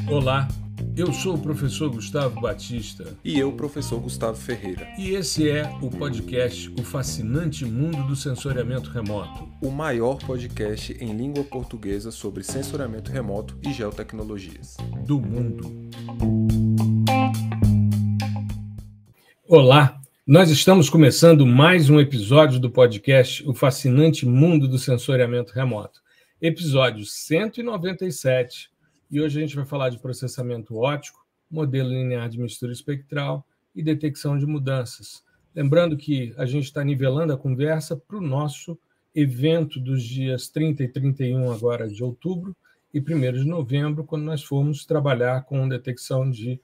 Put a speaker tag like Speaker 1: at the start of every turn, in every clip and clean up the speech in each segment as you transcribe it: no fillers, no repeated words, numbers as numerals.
Speaker 1: Olá, eu sou o professor Gustavo Batista.
Speaker 2: E eu, professor Gustavo Ferreira.
Speaker 1: E esse é o podcast O Fascinante Mundo do Sensoriamento Remoto.
Speaker 2: O maior podcast em língua portuguesa sobre sensoriamento remoto e geotecnologias.
Speaker 1: Do mundo. Olá, nós estamos começando mais um episódio do podcast O Fascinante Mundo do Sensoriamento Remoto. Episódio 197. E hoje a gente vai falar de processamento óptico, modelo linear de mistura espectral e detecção de mudanças. Lembrando que a gente está nivelando a conversa para o nosso evento dos dias 30 e 31 agora de outubro e 1º de novembro, quando nós formos trabalhar com detecção de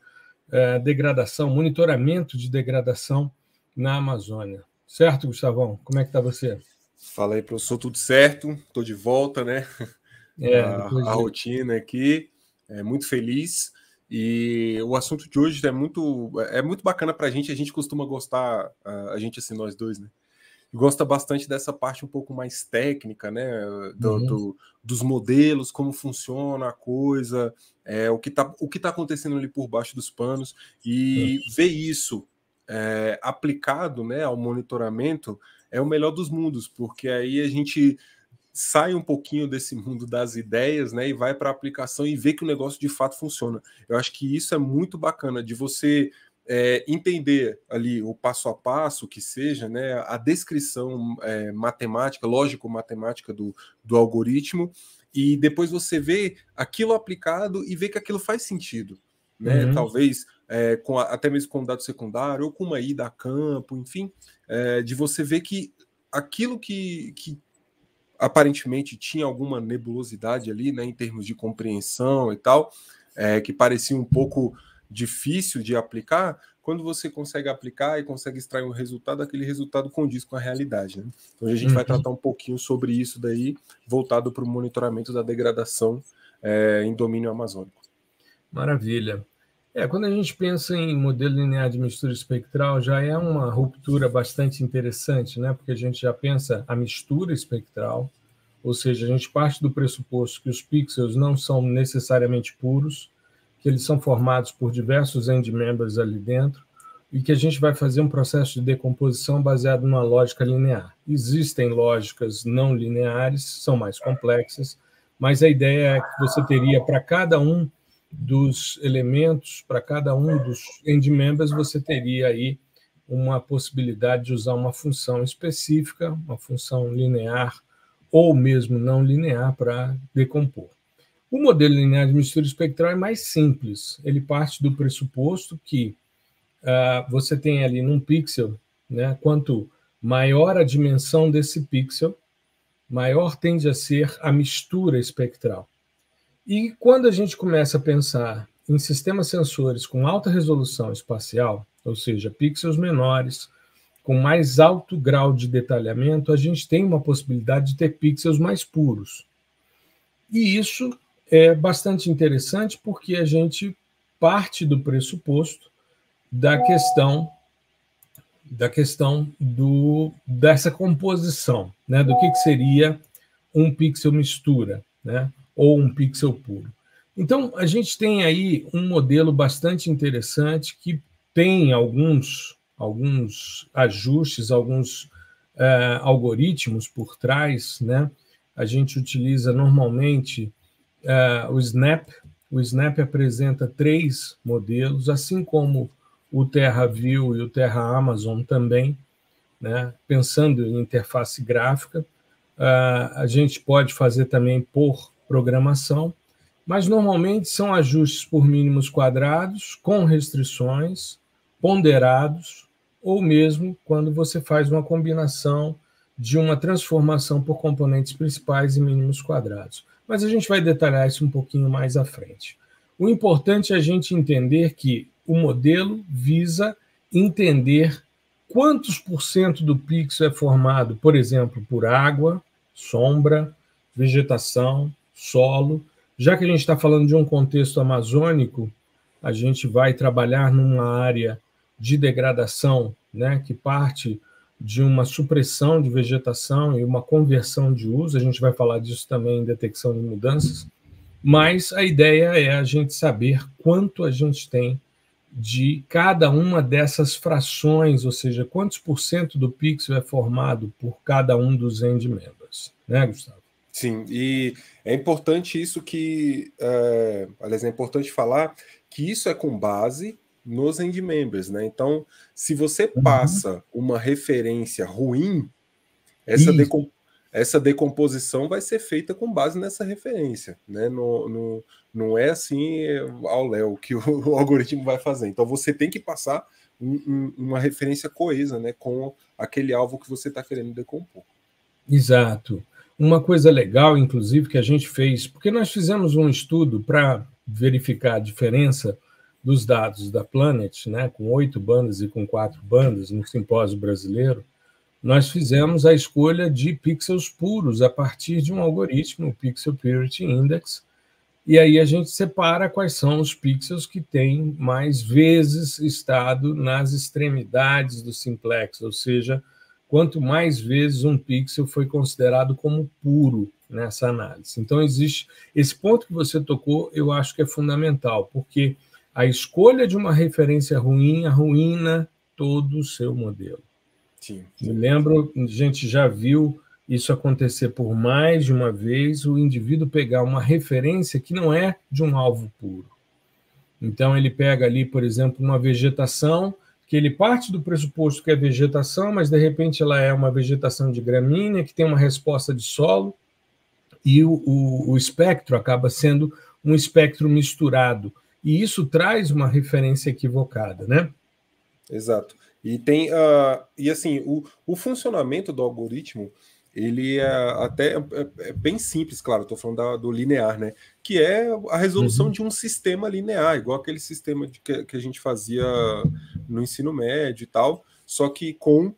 Speaker 1: degradação, monitoramento de degradação na Amazônia. Certo, Gustavão? Como é que está você?
Speaker 2: Fala aí, professor, tudo certo? Estou de volta, né? A rotina aqui, muito feliz. E o assunto de hoje é muito bacana para a gente costuma gostar, a gente assim, nós dois, né? Gosta bastante dessa parte um pouco mais técnica, né? Dos modelos, como funciona a coisa, o que tá acontecendo ali por baixo dos panos, e ver isso aplicado, né, ao monitoramento é o melhor dos mundos, porque aí a gente sai um pouquinho desse mundo das ideias, né, e vai para a aplicação e vê que o negócio de fato funciona. Eu acho que isso é muito bacana, de você entender ali o passo a passo, que seja, né, a descrição matemática, lógico-matemática do algoritmo, e depois você vê aquilo aplicado e vê que aquilo faz sentido, né? Talvez até mesmo com dado secundário ou com uma ida a campo, enfim, de você ver que aquilo que aparentemente tinha alguma nebulosidade ali, né, em termos de compreensão e tal, que parecia um pouco difícil de aplicar, quando você consegue aplicar e consegue extrair um resultado, aquele resultado condiz com a realidade, né? Então a gente vai tratar um pouquinho sobre isso daí, voltado para o monitoramento da degradação em domínio amazônico.
Speaker 1: Maravilha. Quando a gente pensa em modelo linear de mistura espectral, já é uma ruptura bastante interessante, né? Porque a gente já pensa a mistura espectral, ou seja, a gente parte do pressuposto que os pixels não são necessariamente puros, que eles são formados por diversos endmembers ali dentro, e que a gente vai fazer um processo de decomposição baseado numa lógica linear. Existem lógicas não lineares, são mais complexas, mas a ideia é que você teria para cada um dos elementos, para cada um dos endmembers, você teria aí uma possibilidade de usar uma função específica, uma função linear ou mesmo não linear para decompor. O modelo linear de mistura espectral é mais simples. Ele parte do pressuposto que você tem ali num pixel, né, quanto maior a dimensão desse pixel, maior tende a ser a mistura espectral. E quando a gente começa a pensar em sistemas sensores com alta resolução espacial, ou seja, pixels menores, com mais alto grau de detalhamento, a gente tem uma possibilidade de ter pixels mais puros. E isso é bastante interessante porque a gente parte do pressuposto da questão dessa composição, né, do que seria um pixel mistura, né, ou um pixel puro. Então, a gente tem aí um modelo bastante interessante que tem alguns ajustes, alguns algoritmos por trás, né? A gente utiliza normalmente o Snap. O Snap apresenta 3 modelos, assim como o TerraView e o Terra Amazon também, né? Pensando em interface gráfica. A gente pode fazer também por programação, mas normalmente são ajustes por mínimos quadrados, com restrições, ponderados, ou mesmo quando você faz uma combinação de uma transformação por componentes principais e mínimos quadrados. Mas a gente vai detalhar isso um pouquinho mais à frente. O importante é a gente entender que o modelo visa entender quantos % do pixel é formado, por exemplo, por água, sombra, vegetação, solo. Já que a gente está falando de um contexto amazônico, a gente vai trabalhar numa área de degradação, né, que parte de uma supressão de vegetação e uma conversão de uso. A gente vai falar disso também em detecção de mudanças, mas a ideia é a gente saber quanto a gente tem de cada uma dessas frações, ou seja, quantos % do pixel é formado por cada um dos end members, né, Gustavo?
Speaker 2: Sim, e é importante isso que, aliás, é importante falar que isso é com base nos end members, né? Então, se você passa uma referência ruim, essa decomposição vai ser feita com base nessa referência, né? Não é assim ao léu que o algoritmo vai fazer. Então, você tem que passar uma referência coesa, né, com aquele alvo que você está querendo decompor.
Speaker 1: Exato. Uma coisa legal, inclusive, que a gente fez, porque nós fizemos um estudo para verificar a diferença dos dados da Planet, né, com 8 bandas e com 4 bandas, no simpósio brasileiro, nós fizemos a escolha de pixels puros a partir de um algoritmo, o Pixel Purity Index, e aí a gente separa quais são os pixels que têm mais vezes estado nas extremidades do simplex, ou seja, quanto mais vezes um pixel foi considerado como puro nessa análise. Então, existe esse ponto que você tocou, eu acho que é fundamental, porque a escolha de uma referência ruim arruína todo o seu modelo.
Speaker 2: Sim.
Speaker 1: Me lembro, a gente já viu isso acontecer por mais de uma vez, o indivíduo pegar uma referência que não é de um alvo puro. Então, ele pega ali, por exemplo, uma vegetação, que ele parte do pressuposto que é vegetação, mas, de repente, ela é uma vegetação de gramínea, que tem uma resposta de solo, e o espectro acaba sendo um espectro misturado. E isso traz uma referência equivocada, né?
Speaker 2: Exato. E tem e assim, o funcionamento do algoritmo, ele até bem simples, claro, estou falando do linear, né? Que é a resolução de um sistema linear, igual aquele sistema que a gente fazia no ensino médio e tal, só que com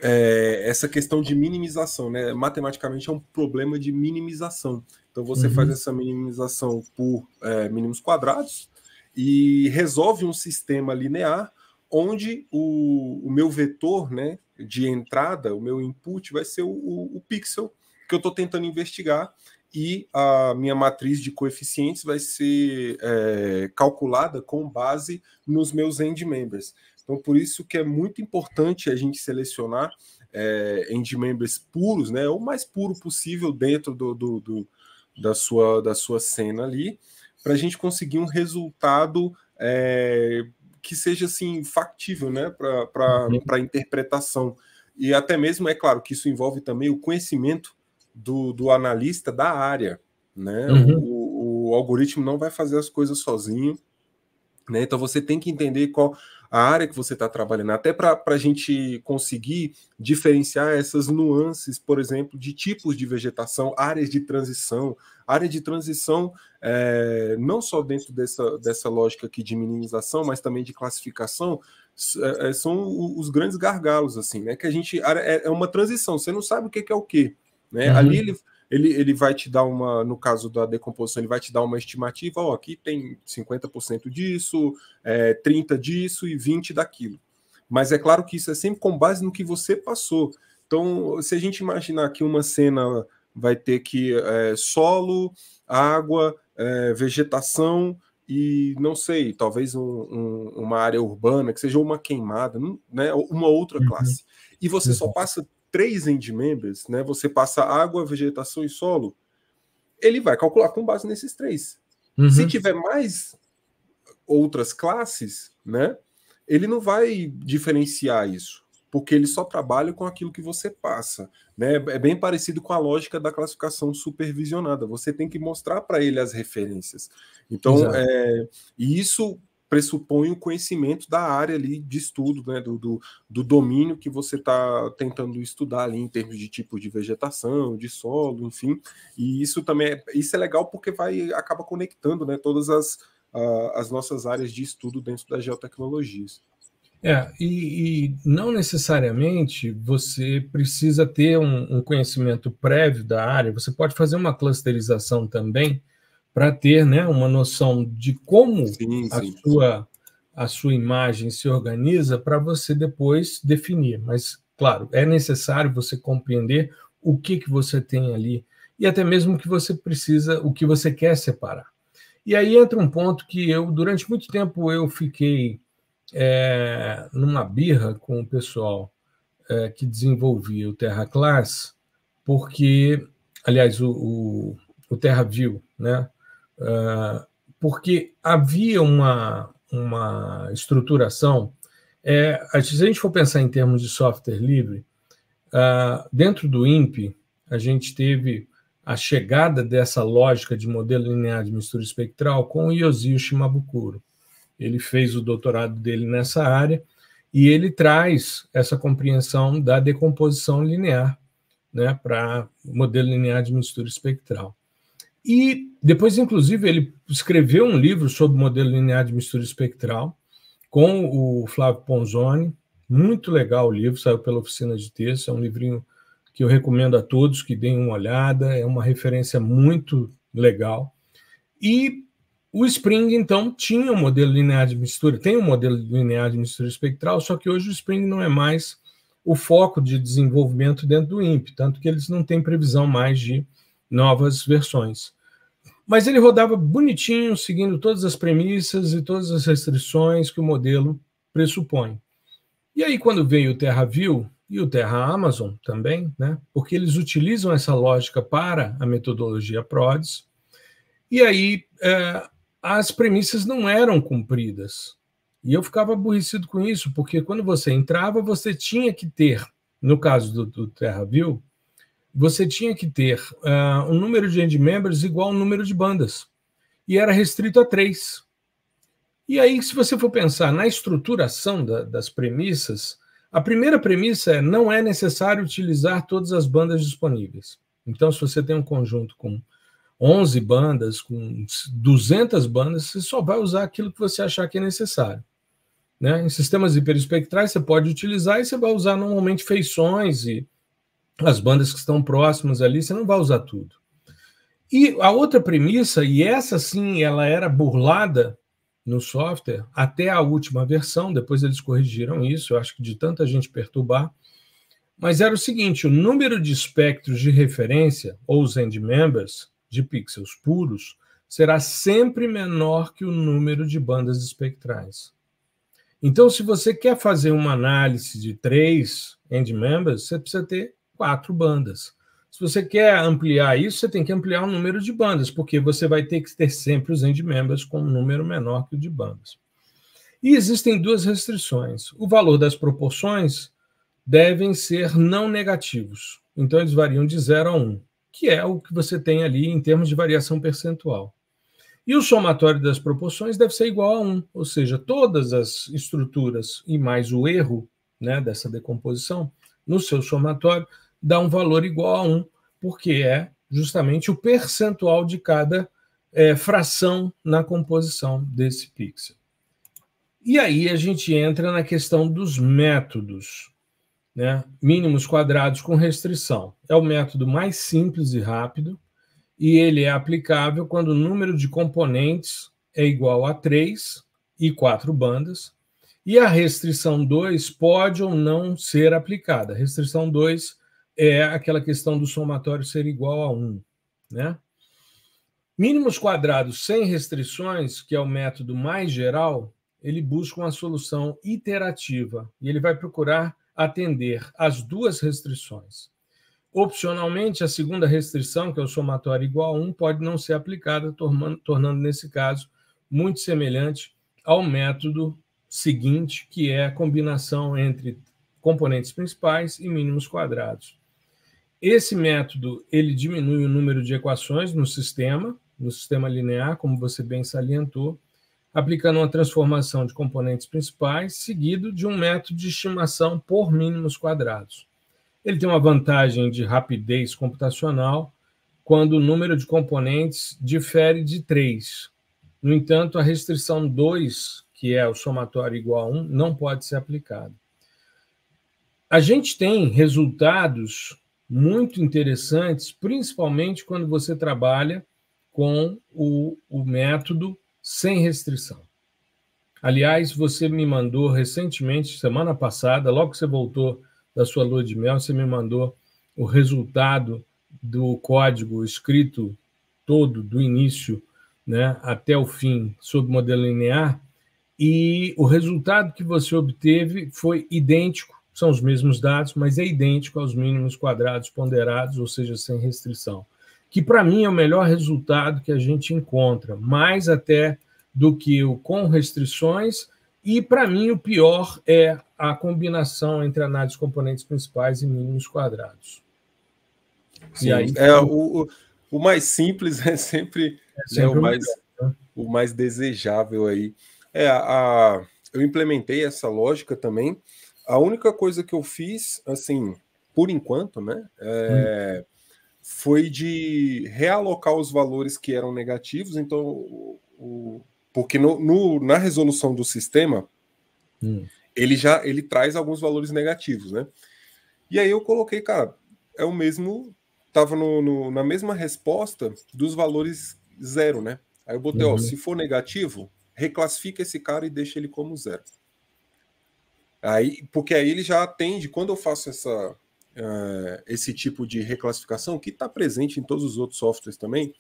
Speaker 2: essa questão de minimização, né? Matematicamente é um problema de minimização. Então você faz essa minimização por mínimos quadrados e resolve um sistema linear onde o meu vetor, né, de entrada, o meu input vai ser o pixel que eu estou tentando investigar e a minha matriz de coeficientes vai ser calculada com base nos meus end members. Então, por isso que é muito importante a gente selecionar end members puros, né, o mais puro possível dentro da sua cena ali, para a gente conseguir um resultado que seja assim factível, né, para a interpretação. E até mesmo, é claro, que isso envolve também o conhecimento do analista da área, né? O algoritmo não vai fazer as coisas sozinho, né? Então você tem que entender qual a área que você está trabalhando, até para a gente conseguir diferenciar essas nuances, por exemplo, de tipos de vegetação, áreas de transição. Área de transição, não só dentro dessa lógica aqui de minimização, mas também de classificação, são os grandes gargalos, assim, né? Que a gente é uma transição, você não sabe o que é o que, né? Ali ele vai te dar no caso da decomposição, ele vai te dar uma estimativa, aqui tem 50% disso, 30% disso e 20% daquilo. Mas é claro que isso é sempre com base no que você passou. Então, se a gente imaginar que uma cena vai ter que solo, água, vegetação e, não sei, talvez uma área urbana, que seja uma queimada, né, uma outra classe. E você só passa 3 end members, né? Você passa água, vegetação e solo, ele vai calcular com base nesses 3. Se tiver mais outras classes, né? Ele não vai diferenciar isso, porque ele só trabalha com aquilo que você passa, né? É bem parecido com a lógica da classificação supervisionada. Você tem que mostrar para ele as referências. Então, e isso pressupõe o conhecimento da área ali de estudo, né, do domínio que você está tentando estudar ali em termos de tipo de vegetação, de solo, enfim. E isso também isso é legal porque acaba conectando, né, todas as nossas áreas de estudo dentro das geotecnologias.
Speaker 1: E não necessariamente você precisa ter um conhecimento prévio da área, você pode fazer uma clusterização também, para ter, né, uma noção de como a sua imagem se organiza para você depois definir. Mas Claro, é necessário você compreender o que você tem ali e até mesmo o que você precisa, o que você quer separar. E aí entra um ponto que durante muito tempo, eu fiquei numa birra com o pessoal que desenvolvia o Terra Class, porque, aliás, o TerraView, né? Porque havia uma estruturação. Se a gente for pensar em termos de software livre, dentro do INPE, a gente teve a chegada dessa lógica de modelo linear de mistura espectral com o Yosio Shimabukuro. Ele fez o doutorado dele nessa área e ele traz essa compreensão da decomposição linear, né, para o modelo linear de mistura espectral. E depois, inclusive, ele escreveu um livro sobre o modelo linear de mistura espectral com o Flávio Ponzoni. Muito legal o livro, saiu pela Oficina de Texto, é um livrinho que eu recomendo a todos que deem uma olhada, é uma referência muito legal. E o Spring, então, tinha um modelo linear de mistura, tem um modelo linear de mistura espectral, só que hoje o Spring não é mais o foco de desenvolvimento dentro do INPE, tanto que eles não têm previsão mais de novas versões. Mas ele rodava bonitinho, seguindo todas as premissas e todas as restrições que o modelo pressupõe. E aí, quando veio o TerraView e o Terra Amazon também, né, porque eles utilizam essa lógica para a metodologia PRODES, e aí as premissas não eram cumpridas. E eu ficava aborrecido com isso, porque quando você entrava, você tinha que ter, no caso do TerraView, você tinha que ter um número de end members igual ao número de bandas. E era restrito a 3. E aí, se você for pensar na estruturação das premissas, a primeira premissa não é necessário utilizar todas as bandas disponíveis. Então, se você tem um conjunto com 11 bandas, com 200 bandas, você só vai usar aquilo que você achar que é necessário. Né? Em sistemas hiperespectrais, você pode utilizar e você vai usar normalmente feições e as bandas que estão próximas ali, você não vai usar tudo. E a outra premissa, e essa sim, ela era burlada no software até a última versão, depois eles corrigiram isso, eu acho que de tanta gente perturbar, mas era o seguinte: o número de espectros de referência, ou os end members, de pixels puros, será sempre menor que o número de bandas espectrais. Então, se você quer fazer uma análise de 3 end members, você precisa ter 4 bandas. Se você quer ampliar isso, você tem que ampliar o número de bandas, porque você vai ter que ter sempre os end members com um número menor que o de bandas. E existem 2 restrições. O valor das proporções devem ser não negativos. Então, eles variam de 0 a 1, que é o que você tem ali em termos de variação percentual. E o somatório das proporções deve ser igual a 1, ou seja, todas as estruturas e mais o erro, né, dessa decomposição, no seu somatório, dá um valor igual a 1, porque é justamente o percentual de cada fração na composição desse pixel. E aí a gente entra na questão dos métodos, né? Mínimos quadrados com restrição. É o método mais simples e rápido, e ele é aplicável quando o número de componentes é igual a 3 e 4 bandas, e a restrição 2 pode ou não ser aplicada. A restrição 2 é aquela questão do somatório ser igual a 1. Né? Mínimos quadrados sem restrições, que é o método mais geral, ele busca uma solução iterativa, e ele vai procurar atender às 2 restrições. Opcionalmente, a segunda restrição, que é o somatório igual a 1, pode não ser aplicada, tornando, nesse caso, muito semelhante ao método seguinte, que é a combinação entre componentes principais e mínimos quadrados. Esse método ele diminui o número de equações no sistema linear, como você bem salientou, aplicando uma transformação de componentes principais, seguido de um método de estimação por mínimos quadrados. Ele tem uma vantagem de rapidez computacional quando o número de componentes difere de 3. No entanto, a restrição 2, que é o somatório igual a 1, não pode ser aplicada. A gente tem resultados muito interessantes, principalmente quando você trabalha com o método sem restrição. Aliás, você me mandou recentemente, semana passada, logo que você voltou da sua lua de mel, você me mandou o resultado do código escrito todo, do início, né, até o fim, sob modelo linear, e o resultado que você obteve foi idêntico, são os mesmos dados, mas é idêntico aos mínimos quadrados ponderados, ou seja, sem restrição. Que, para mim, é o melhor resultado que a gente encontra, mais até do que o com restrições, e, para mim, o pior é a combinação entre análise de componentes principais e mínimos quadrados.
Speaker 2: Sim, aí, o mais simples é sempre, né, o mais desejável aí. Eu implementei essa lógica também. A única coisa que eu fiz, assim, por enquanto, né, foi de realocar os valores que eram negativos. Então, porque na resolução do sistema, ele traz alguns valores negativos, né? E aí eu coloquei, cara, é o mesmo, estava na mesma resposta dos valores zero, né? Aí eu botei, ó, se for negativo, reclassifica esse cara e deixa ele como zero. Porque aí ele já atende, quando eu faço esse tipo de reclassificação, que está presente em todos os outros softwares também,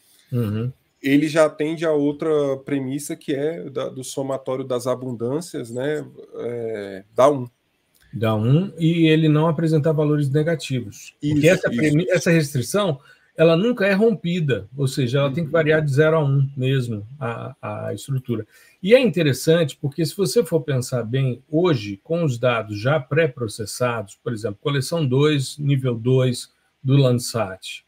Speaker 2: ele já atende a outra premissa, que é do somatório das abundâncias, né? Dá 1.
Speaker 1: Dá 1, e ele não apresentar valores negativos. Porque essa restrição, ela nunca é rompida, ou seja, ela tem que variar de 0 a 1 mesmo, a estrutura. E é interessante, porque se você for pensar bem, hoje, com os dados já pré-processados, por exemplo, coleção 2, nível 2 do Landsat,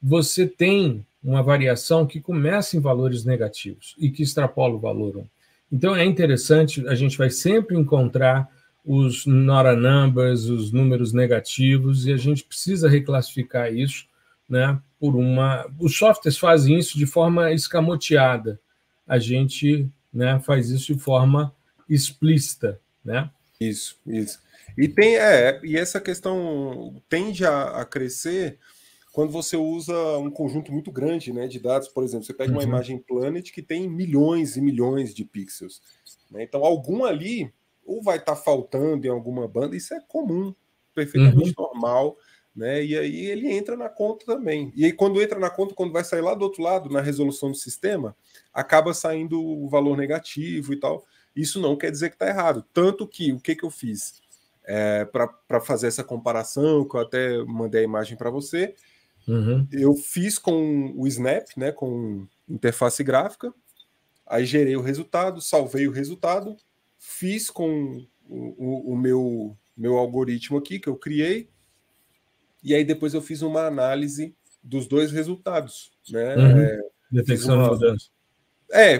Speaker 1: você tem uma variação que começa em valores negativos e que extrapola o valor 1. Então, é interessante, a gente vai sempre encontrar os not a numbers, os números negativos, e a gente precisa reclassificar isso, né, por uma... Os softwares fazem isso de forma escamoteada, a gente, né, faz isso de forma explícita, né?
Speaker 2: Isso. E e essa questão tende a crescer quando você usa um conjunto muito grande, né, de dados. Por exemplo, você pega uma imagem Planet que tem milhões e milhões de pixels, né? Então, algum ali ou vai estar faltando em alguma banda, isso é comum, perfeitamente normal, né? E aí ele entra na conta também. E aí, quando entra na conta, quando vai sair lá do outro lado, na resolução do sistema, acaba saindo o valor negativo e tal. Isso não quer dizer que está errado. Tanto que, o que eu fiz para fazer essa comparação, que eu até mandei a imagem para você, eu fiz com o Snap, né, com interface gráfica, aí gerei o resultado, salvei o resultado, fiz com o meu algoritmo aqui, que eu criei, e aí depois eu fiz uma análise dos dois resultados, né?
Speaker 1: Detecção de mudança.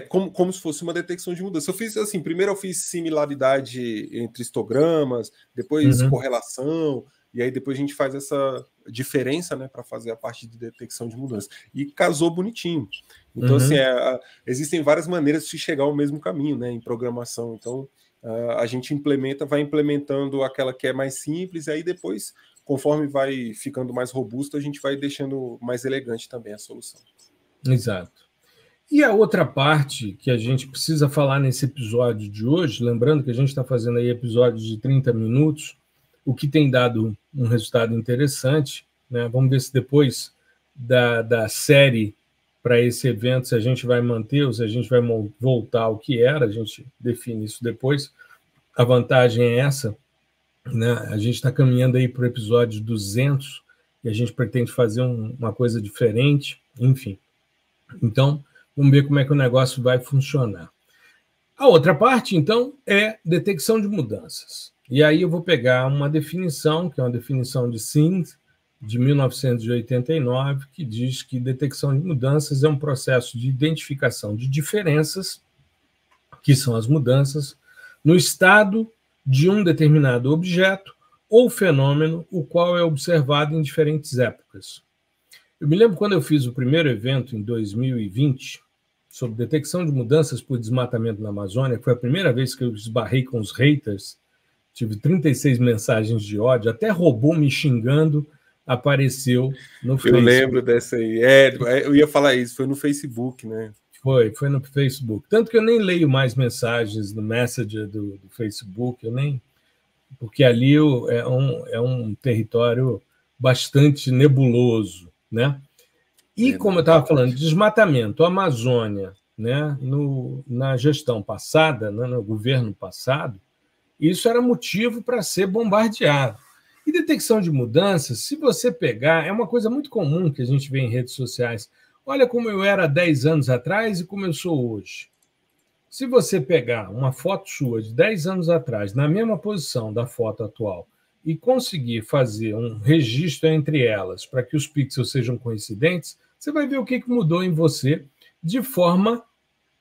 Speaker 2: Como se fosse uma detecção de mudança. Eu fiz assim, primeiro eu fiz similaridade entre histogramas, depois correlação, e aí depois a gente faz essa diferença, né, para fazer a parte de detecção de mudança. E casou bonitinho. Então, assim, existem várias maneiras de se chegar ao mesmo caminho, né, em programação. Então, a gente vai implementando aquela que é mais simples, e aí depois, conforme vai ficando mais robusto, a gente vai deixando mais elegante também a solução.
Speaker 1: Exato. E a outra parte que a gente precisa falar nesse episódio de hoje, lembrando que a gente está fazendo aí episódios de 30 minutos, o que tem dado um resultado interessante, né? Vamos ver se depois da série para esse evento, se a gente vai manter ou se a gente vai voltar ao que era, a gente define isso depois. A vantagem é essa, né? A gente está caminhando aí para o episódio 200 e a gente pretende fazer uma coisa diferente, enfim. Então, vamos ver como é que o negócio vai funcionar. A outra parte, então, é detecção de mudanças. E aí eu vou pegar uma definição, que é uma definição de Singh, de 1989, que diz que detecção de mudanças é um processo de identificação de diferenças, que são as mudanças, no estado de um determinado objeto ou fenômeno, o qual é observado em diferentes épocas. Eu me lembro quando eu fiz o primeiro evento, em 2020, sobre detecção de mudanças por desmatamento na Amazônia, que foi a primeira vez que eu esbarrei com os haters, tive 36 mensagens de ódio, até robô me xingando apareceu no Facebook.
Speaker 2: Eu lembro dessa aí. Eu ia falar isso, foi no Facebook, né?
Speaker 1: Foi no Facebook. Tanto que eu nem leio mais mensagens no Messenger do Facebook, eu nem porque ali é um território bastante nebuloso, né? E, como eu estava falando, desmatamento, Amazônia, né, na gestão passada, né, no governo passado, isso era motivo para ser bombardeado. E detecção de mudanças, se você pegar, é uma coisa muito comum que a gente vê em redes sociais. Olha como eu era 10 anos atrás e como eu sou hoje. Se você pegar uma foto sua de 10 anos atrás, na mesma posição da foto atual, e conseguir fazer um registro entre elas para que os pixels sejam coincidentes, você vai ver o que mudou em você de forma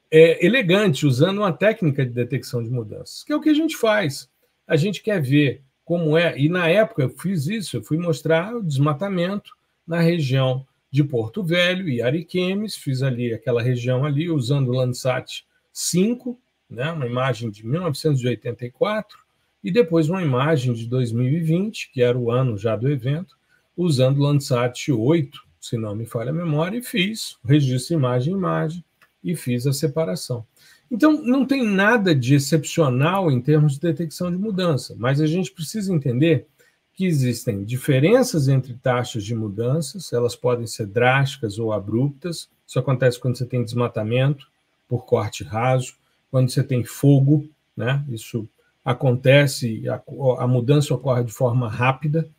Speaker 1: elegante, usando uma técnica de detecção de mudanças, que é o que a gente faz. A gente quer ver como é, e na época eu fiz isso, eu fui mostrar o desmatamento na região de Porto Velho e Ariquemes, fiz ali aquela região ali, usando o Landsat 5, né, uma imagem de 1984, e depois uma imagem de 2020, que era o ano já do evento, usando o Landsat 8, se não me falha a memória, e fiz registro imagem e fiz a separação. Então, não tem nada de excepcional em termos de detecção de mudança, mas a gente precisa entender que existem diferenças entre taxas de mudanças, elas podem ser drásticas ou abruptas, isso acontece quando você tem desmatamento por corte raso, quando você tem fogo, né? Isso acontece, a mudança ocorre de forma rápida,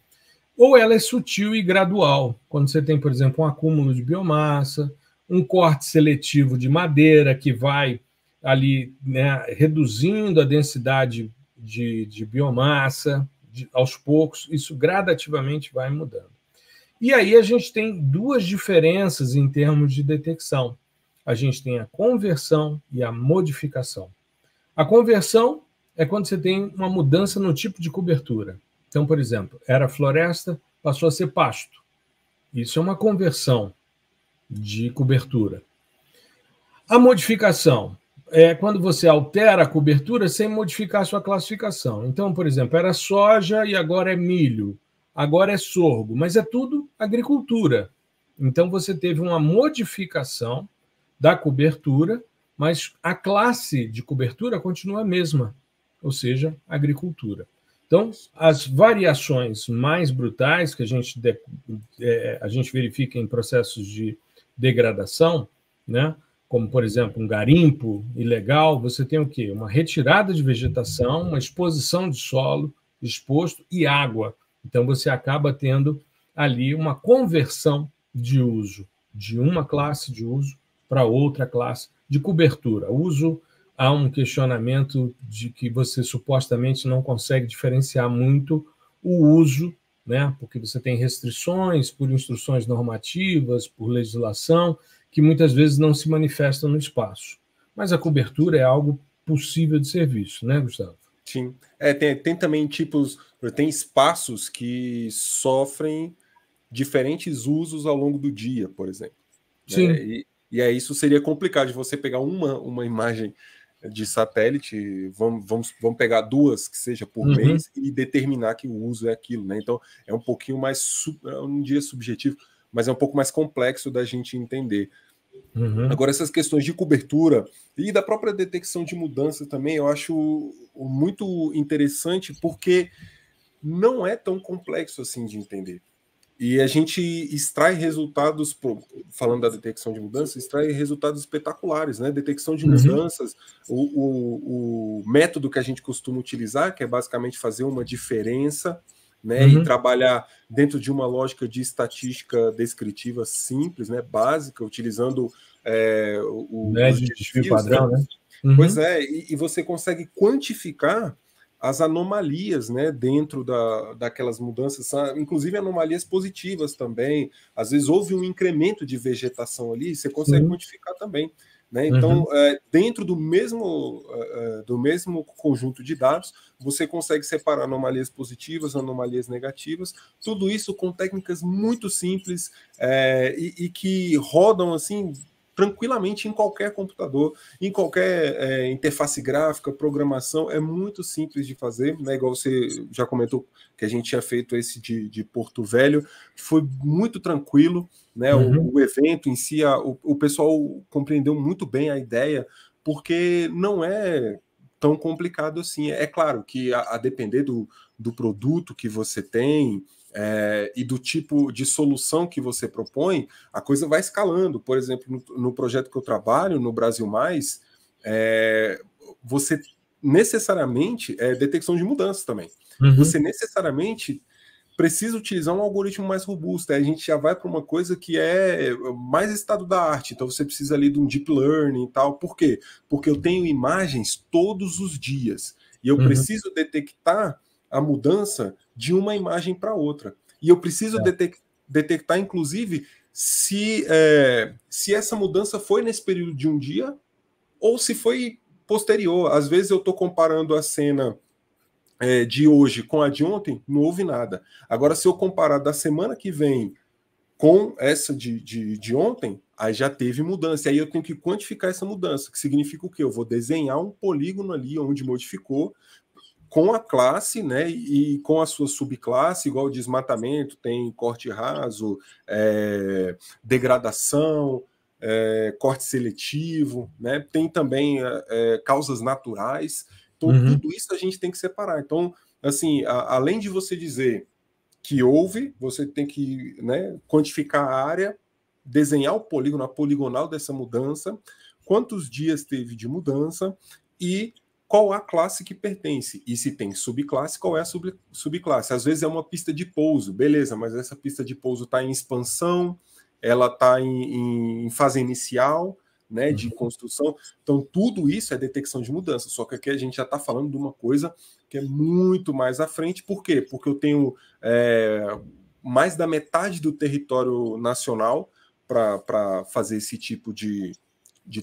Speaker 1: ou ela é sutil e gradual, quando você tem, por exemplo, um acúmulo de biomassa, um corte seletivo de madeira que vai ali, né, reduzindo a densidade de biomassa, aos poucos, isso gradativamente vai mudando. E aí a gente tem duas diferenças em termos de detecção. A gente tem a conversão e a modificação. A conversão é quando você tem uma mudança no tipo de cobertura. Então, por exemplo, era floresta, passou a ser pasto. Isso é uma conversão de cobertura. A modificação é quando você altera a cobertura sem modificar a sua classificação. Então, por exemplo, era soja e agora é milho, agora é sorgo, mas é tudo agricultura. Então, você teve uma modificação da cobertura, mas a classe de cobertura continua a mesma, ou seja, agricultura. Então, as variações mais brutais que a gente verifica em processos de degradação, né, como, por exemplo, um garimpo ilegal, você tem o quê? Uma retirada de vegetação, uma exposição de solo exposto e água. Então, você acaba tendo ali uma conversão de uso de uma classe de uso para outra classe de cobertura. Há um questionamento de que você supostamente não consegue diferenciar muito o uso, né? Porque você tem restrições por instruções normativas, por legislação, que muitas vezes não se manifestam no espaço. Mas a cobertura é algo possível de ser visto, né, Gustavo?
Speaker 2: Sim. Tem também tem espaços que sofrem diferentes usos ao longo do dia, por exemplo.
Speaker 1: Sim.
Speaker 2: Né? E aí isso seria complicado de você pegar uma imagem de satélite, vamos pegar duas que seja por mês e determinar que o uso é aquilo, né? Então é um pouquinho mais, um dia subjetivo, mas é um pouco mais complexo da gente entender. Agora, essas questões de cobertura e da própria detecção de mudança também, eu acho muito interessante, porque não é tão complexo assim de entender. E a gente extrai resultados, falando da detecção de mudanças, extrai resultados espetaculares, né? Detecção de mudanças, o método que a gente costuma utilizar, que é basicamente fazer uma diferença, né? E trabalhar dentro de uma lógica de estatística descritiva simples, né? Básica, utilizando
Speaker 1: os desvio padrão, né?
Speaker 2: Pois é, e você consegue quantificar as anomalias, né, dentro daquelas mudanças, inclusive anomalias positivas também. Às vezes houve um incremento de vegetação ali, você consegue quantificar também. Né? Então, dentro do mesmo conjunto de dados, você consegue separar anomalias positivas, anomalias negativas, tudo isso com técnicas muito simples e que rodam assim tranquilamente em qualquer computador, em qualquer interface gráfica, programação, é muito simples de fazer, né? Igual você já comentou que a gente tinha feito esse de Porto Velho, foi muito tranquilo, né? O evento em si, o pessoal compreendeu muito bem a ideia, porque não é tão complicado assim. É claro que a depender do produto que você tem e do tipo de solução que você propõe, a coisa vai escalando. Por exemplo, no projeto que eu trabalho, no Brasil Mais, você necessariamente detecção de mudanças também.
Speaker 1: Uhum.
Speaker 2: Você necessariamente precisa utilizar um algoritmo mais robusto. Aí a gente já vai para uma coisa que é mais estado da arte. Então você precisa ali de um deep learning e tal. Por quê? Porque eu tenho imagens todos os dias e eu preciso detectar a mudança de uma imagem para outra. E eu preciso detectar, inclusive, se essa mudança foi nesse período de um dia ou se foi posterior. Às vezes eu estou comparando a cena de hoje com a de ontem, não houve nada. Agora, se eu comparar da semana que vem com essa de ontem, aí já teve mudança. E aí eu tenho que quantificar essa mudança, que significa o quê? Eu vou desenhar um polígono ali onde modificou, com a classe, né, e com a sua subclasse, igual desmatamento, tem corte raso, degradação, corte seletivo, né, tem também causas naturais. Então, tudo isso a gente tem que separar. Então, assim, além de você dizer que houve, você tem que, né, quantificar a área, desenhar o polígono, a poligonal dessa mudança, quantos dias teve de mudança e qual a classe que pertence. E se tem subclasse, qual é a subclasse. Às vezes é uma pista de pouso, beleza, mas essa pista de pouso está em expansão, ela está em fase inicial, né, de construção. Então, tudo isso é detecção de mudança. Só que aqui a gente já está falando de uma coisa que é muito mais à frente. Por quê? Porque eu tenho mais da metade do território nacional para fazer esse tipo de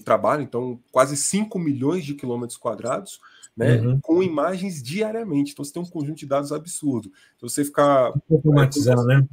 Speaker 2: trabalho, então quase 5 milhões de quilômetros quadrados, né, com imagens diariamente. Então você tem um conjunto de dados absurdo. Então você ficar...
Speaker 1: Automatizar, né?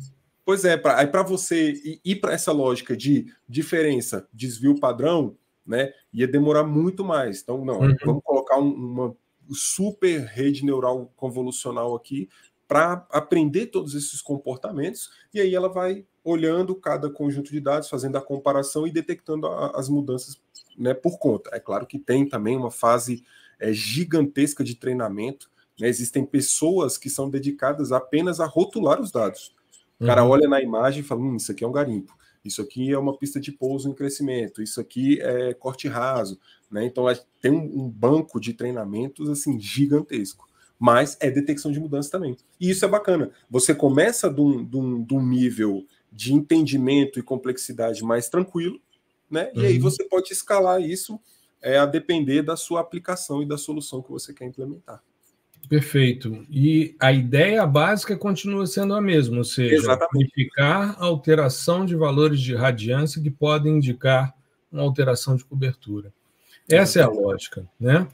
Speaker 2: Pois é, aí para você ir para essa lógica de diferença, desvio padrão, né, ia demorar muito mais. Então, não, vamos colocar uma super rede neural convolucional aqui para aprender todos esses comportamentos, e aí ela vai olhando cada conjunto de dados, fazendo a comparação e detectando as mudanças, né, por conta. É claro que tem também uma fase gigantesca de treinamento, né, existem pessoas que são dedicadas apenas a rotular os dados. O cara olha na imagem e fala, isso aqui é um garimpo, isso aqui é uma pista de pouso em crescimento, isso aqui é corte raso, né? Então tem um banco de treinamentos assim gigantesco, mas é detecção de mudança também. E isso é bacana. Você começa de um nível de entendimento e complexidade mais tranquilo, né? E aí você pode escalar isso a depender da sua aplicação e da solução que você quer implementar.
Speaker 1: Perfeito. E a ideia básica continua sendo a mesma, ou seja, verificar a alteração de valores de radiância que podem indicar uma alteração de cobertura. Essa é a lógica, né?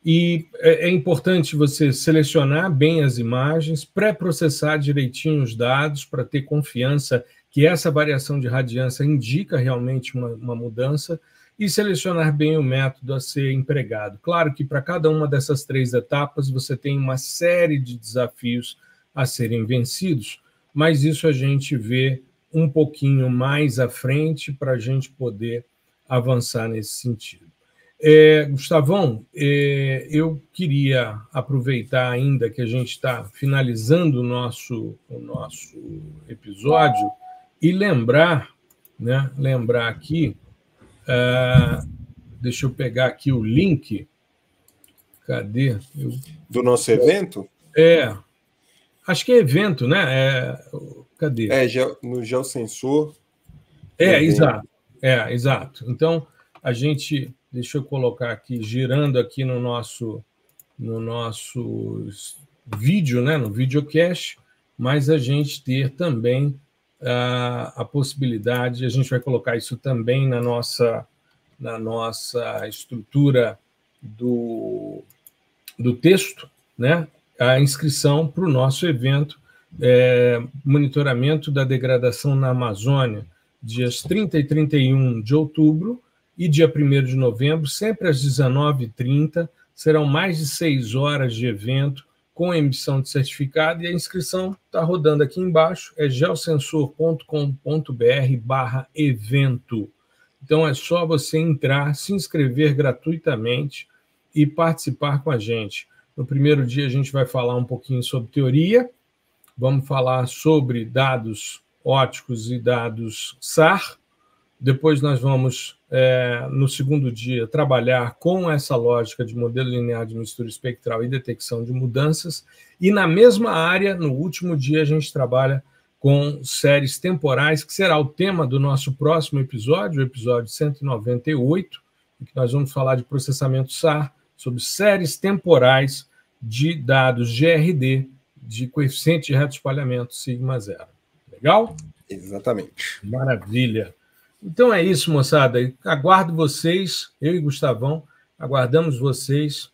Speaker 1: E é importante você selecionar bem as imagens, pré-processar direitinho os dados para ter confiança que essa variação de radiância indica realmente uma mudança e selecionar bem o método a ser empregado. Claro que para cada uma dessas 3 etapas você tem uma série de desafios a serem vencidos, mas isso a gente vê um pouquinho mais à frente para a gente poder avançar nesse sentido. Gustavão, eu queria aproveitar ainda que a gente está finalizando o nosso episódio e lembrar aqui, deixa eu pegar aqui o link. Cadê?
Speaker 2: Do nosso evento?
Speaker 1: Acho que é evento, né? Cadê?
Speaker 2: No Geosensor.
Speaker 1: Exato. Exato. Então, a gente... Deixa eu colocar aqui, girando aqui no nosso vídeo, né, no videocast, mas a gente ter também a possibilidade, a gente vai colocar isso também na nossa estrutura do texto, né, a inscrição para o nosso evento, monitoramento da degradação na Amazônia, dias 30 e 31 de outubro, e dia 1º de novembro, sempre às 19h30, serão mais de 6 horas de evento com emissão de certificado, e a inscrição está rodando aqui embaixo, é geosensor.com.br/evento. Então é só você entrar, se inscrever gratuitamente, e participar com a gente. No primeiro dia, a gente vai falar um pouquinho sobre teoria, vamos falar sobre dados ópticos e dados SAR. Depois nós vamos, no segundo dia, trabalhar com essa lógica de modelo linear de mistura espectral e detecção de mudanças. E na mesma área, no último dia, a gente trabalha com séries temporais, que será o tema do nosso próximo episódio, o episódio 198, em que nós vamos falar de processamento SAR, sobre séries temporais de dados GRD, de coeficiente de reto espalhamento sigma zero. Legal?
Speaker 2: Exatamente.
Speaker 1: Maravilha. Então é isso, moçada. Aguardo vocês, eu e Gustavão, aguardamos vocês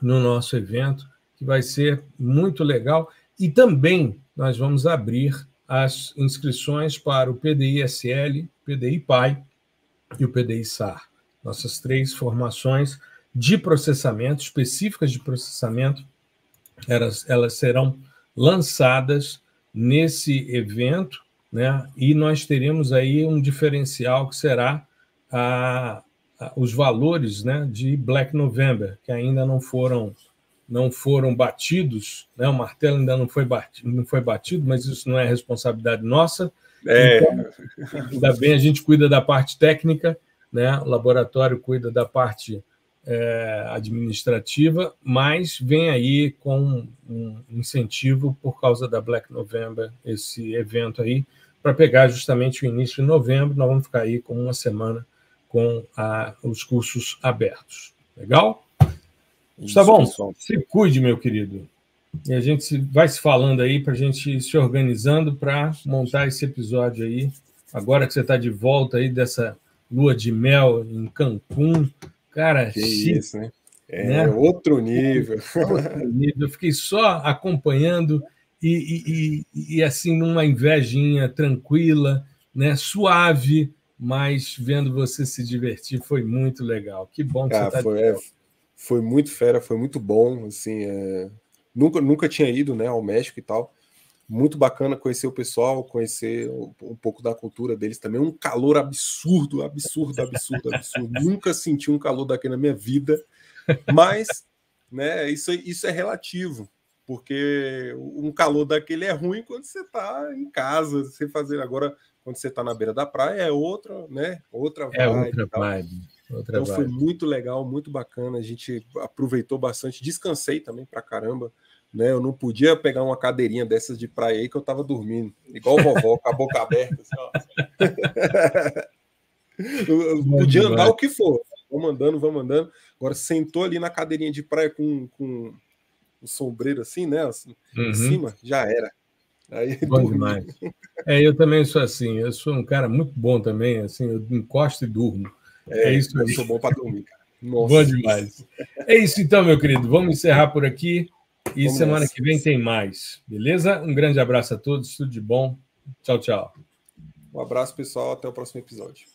Speaker 1: no nosso evento, que vai ser muito legal. E também nós vamos abrir as inscrições para o PDI-SL, PDI-PAI e o PDI-SAR. Nossas 3 formações de processamento, específicas de processamento, elas serão lançadas nesse evento, né? E nós teremos aí um diferencial que será os valores, né, de Black November, que ainda não foram batidos, né? O martelo ainda não foi batido, mas isso não é responsabilidade nossa. Então, ainda bem, a gente cuida da parte técnica, né? O laboratório cuida da parte administrativa, mas vem aí com um incentivo por causa da Black November, esse evento aí, para pegar justamente o início de novembro. Nós vamos ficar aí com uma semana com os cursos abertos. Legal? Tá bom? Se cuide, meu querido. E a gente vai se falando aí para a gente ir se organizando para montar esse episódio aí. Agora que você está de volta aí dessa lua de mel em Cancún, cara,
Speaker 2: que isso, né? Né? Outro nível.
Speaker 1: Eu fiquei só acompanhando e assim, numa invejinha tranquila, né? Suave, mas vendo você se divertir foi muito legal. Que bom que você está de volta.
Speaker 2: Foi muito fera, foi muito bom, assim, nunca tinha ido, né, ao México e tal, muito bacana conhecer o pessoal, conhecer um pouco da cultura deles também, um calor absurdo, nunca senti um calor daquele na minha vida, mas, né, isso é relativo, porque um calor daquele é ruim quando você está em casa, você fazer agora, quando você está na beira da praia, é outra, né, outra vibe. Então foi muito legal, muito bacana, a gente aproveitou bastante, descansei também pra caramba, né? Eu não podia pegar uma cadeirinha dessas de praia aí que eu tava dormindo, igual vovó, com a boca aberta. Assim, ó. Eu podia andar o que for, vamos andando. Agora sentou ali na cadeirinha de praia com o sombreiro assim, né? Assim, em cima, já era. Aí,
Speaker 1: bom demais. Eu também sou assim, eu sou um cara muito bom também, assim, eu encosto e durmo. É isso aí.
Speaker 2: Eu sou bom para dormir, cara.
Speaker 1: Nossa. Bom demais. É isso então, meu querido. Vamos encerrar por aqui e semana que vem tem mais. Beleza? Um grande abraço a todos, tudo de bom. Tchau, tchau.
Speaker 2: Um abraço, pessoal. Até o próximo episódio.